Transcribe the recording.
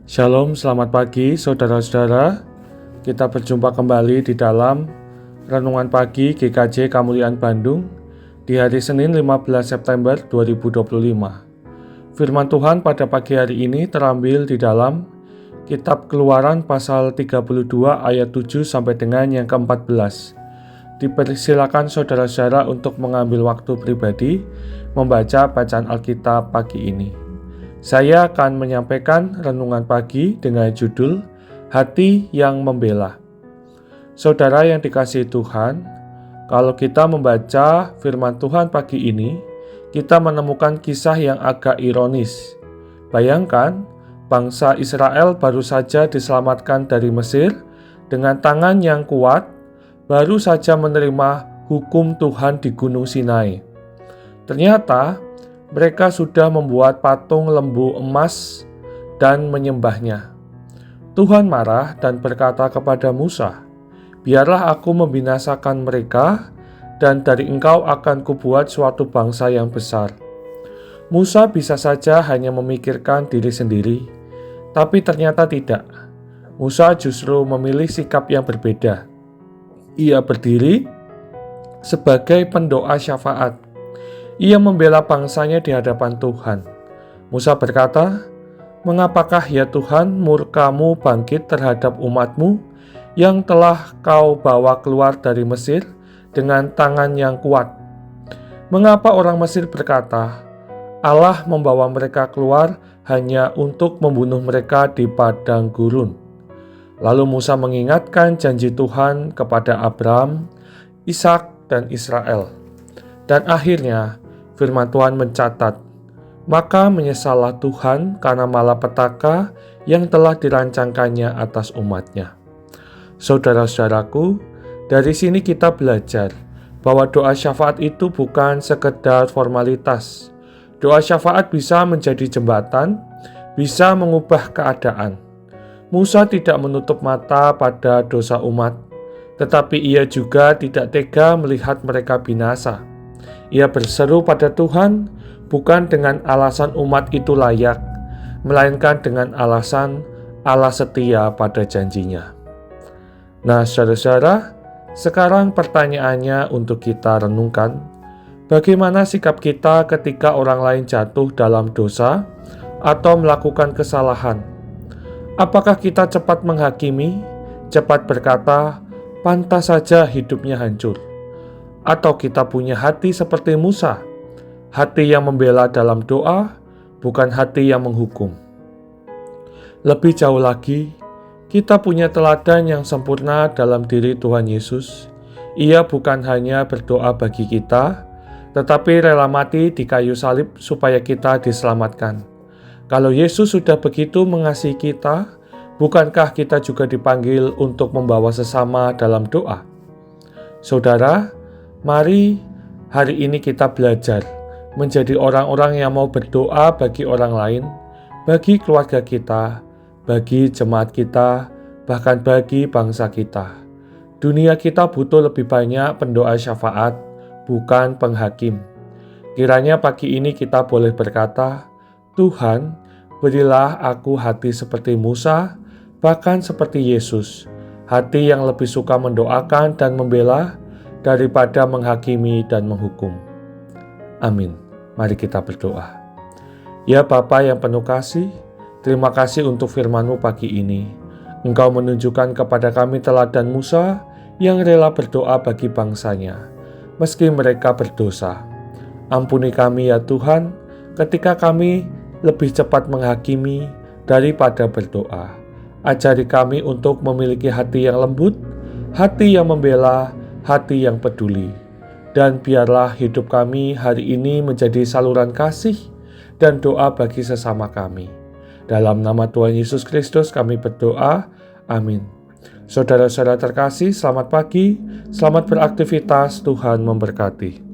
Shalom, selamat pagi saudara-saudara. Kita berjumpa kembali di dalam Renungan Pagi GKJ Kemuliaan Bandung di hari Senin 15 September 2025. Firman Tuhan pada pagi hari ini terambil di dalam Kitab Keluaran pasal 32 ayat 7 sampai dengan yang ke-14. Dipersilakan saudara-saudara untuk mengambil waktu pribadi membaca bacaan Alkitab pagi ini. Saya akan menyampaikan renungan pagi dengan judul Hati yang Membela. Saudara yang dikasihi Tuhan, kalau kita membaca firman Tuhan pagi ini, kita menemukan kisah yang agak ironis. Bayangkan, bangsa Israel baru saja diselamatkan dari Mesir dengan tangan yang kuat, baru saja menerima hukum Tuhan di Gunung Sinai. Ternyata, mereka sudah membuat patung lembu emas dan menyembahnya. Tuhan marah dan berkata kepada Musa, "Biarlah aku membinasakan mereka, dan dari engkau akan kubuat suatu bangsa yang besar." Musa bisa saja hanya memikirkan diri sendiri, tapi ternyata tidak. Musa justru memilih sikap yang berbeda. Ia berdiri sebagai pendoa syafaat. Ia membela bangsanya di hadapan Tuhan. Musa berkata, "Mengapakah ya Tuhan murka-Mu bangkit terhadap umat-Mu yang telah Kau bawa keluar dari Mesir dengan tangan yang kuat? Mengapa orang Mesir berkata, Allah membawa mereka keluar hanya untuk membunuh mereka di padang gurun?" Lalu Musa mengingatkan janji Tuhan kepada Abraham, Ishak, dan Israel. Dan akhirnya firman Tuhan mencatat, "Maka menyesallah Tuhan karena malapetaka yang telah dirancangkannya atas umatnya." Saudara-saudaraku, dari sini kita belajar bahwa doa syafaat itu bukan sekedar formalitas. Doa syafaat bisa menjadi jembatan, bisa mengubah keadaan. Musa tidak menutup mata pada dosa umat, tetapi ia juga tidak tega melihat mereka binasa. Ia berseru pada Tuhan bukan dengan alasan umat itu layak, melainkan dengan alasan Allah setia pada janjinya. Nah, saudara-saudara, sekarang pertanyaannya untuk kita renungkan, bagaimana sikap kita ketika orang lain jatuh dalam dosa atau melakukan kesalahan? Apakah kita cepat menghakimi, cepat berkata, pantas saja hidupnya hancur? Atau kita punya hati seperti Musa, hati yang membela dalam doa, bukan hati yang menghukum? Lebih jauh lagi, kita punya teladan yang sempurna dalam diri Tuhan Yesus. Ia bukan hanya berdoa bagi kita, tetapi rela mati di kayu salib supaya kita diselamatkan. Kalau Yesus sudah begitu mengasihi kita, bukankah kita juga dipanggil untuk membawa sesama dalam doa? Saudara, mari hari ini kita belajar menjadi orang-orang yang mau berdoa bagi orang lain, bagi keluarga kita, bagi jemaat kita, bahkan bagi bangsa kita. Dunia kita butuh lebih banyak pendoa syafaat, bukan penghakim. Kiranya pagi ini kita boleh berkata, "Tuhan, berilah aku hati seperti Musa, bahkan seperti Yesus, hati yang lebih suka mendoakan dan membela daripada menghakimi dan menghukum." Amin. Mari kita berdoa. Ya Bapa yang penuh kasih, terima kasih untuk firman-Mu pagi ini. Engkau menunjukkan kepada kami teladan Musa yang rela berdoa bagi bangsanya, meski mereka berdosa. Ampuni kami ya Tuhan, ketika kami lebih cepat menghakimi daripada berdoa. Ajari kami untuk memiliki hati yang lembut, hati yang membela, hati yang peduli. Dan biarlah hidup kami hari ini menjadi saluran kasih dan doa bagi sesama kami. Dalam nama Tuhan Yesus Kristus kami berdoa, amin. Saudara-saudara terkasih, selamat pagi, selamat beraktivitas, Tuhan memberkati.